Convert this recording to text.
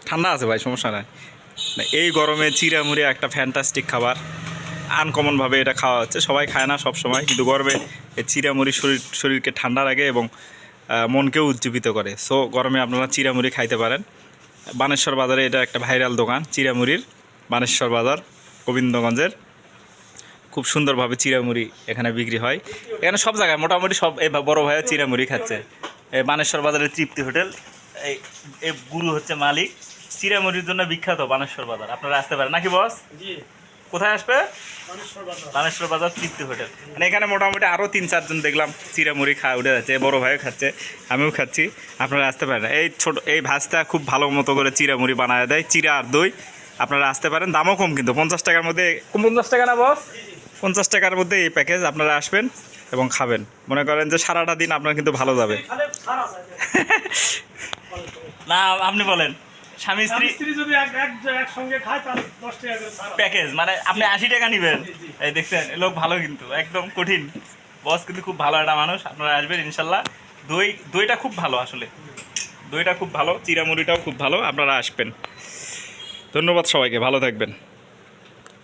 ঠান্ডা আছে ভাই, সমস্যা নাই। এই গরমে চিড়ামুড়ি একটা ফ্যান্টাস্টিক খাবার, আনকমনভাবে এটা খাওয়া হচ্ছে, সবাই খায় না সব সময়, কিন্তু গরমে এই চিড়ামুড়ি শরীরকে ঠান্ডা রাখে এবং মনকেও উজ্জীবিত করে। সো গরমে আপনারা চিড়ামুড়ি খাইতে পারেন। বানেশ্বর বাজারে এটা একটা ভাইরাল দোকান চিড়ামুড়ির, বানেশ্বর বাজার গোবিন্দগঞ্জের। খুব সুন্দরভাবে চিড়ামুড়ি এখানে বিক্রি হয়। এখানে সব জায়গায় মোটামুটি সব এই বড় ভাইয়া চিড়ামুড়ি খাচ্ছে। এই বানেশ্বর বাজারের তৃপ্তি হোটেল, এই গুরু হচ্ছে মালিক। চিড়ামুড়ির জন্য বিখ্যাত বানেশ্বর বাজার, আপনারা আসতে পারেন নাকি বস? কোথায় আসবে? বানেশ্বর বাজার তৃপ্তি হোটেল। মানে এখানে মোটামুটি আরও 3-4 জন দেখলাম চিড়ামুড়ি উঠে যাচ্ছে, বড় ভাইও খাচ্ছে, আমিও খাচ্ছি, আপনারা আসতে পারেন। এই ভাজটা খুব ভালো মতো করে চিড়ামুড়ি বানায় দেয়, চিড়া আর দই। আপনারা আসতে পারেন, দামও কম কিন্তু 50 টাকার মধ্যে। 50 টাকা না বস? 50 টাকার মধ্যে এই প্যাকেজ, আপনারা আসবেন এবং খাবেন। মনে করেন যে সারাটা দিন আপনার কিন্তু ভালো যাবে। না আপনি বলেন, স্বামী স্ত্রী যদি একসঙ্গে খায় তাহলে 10 টাকা করে প্যাকেজ, মানে আপনি 80 টাকা নেবেন। এই দেখছেন, লোক ভালো কিন্তু একদম কঠিন বস, কিন্তু খুব ভালো একটা মানুষ। আপনারা আসবেন ইনশাল্লাহ। দইটা খুব ভালো, আসলে দইটা খুব ভালো, চিড়ামুড়িটাও খুব ভালো, আপনারা আসবেন। ধন্যবাদ সবাইকে, ভালো থাকবেন।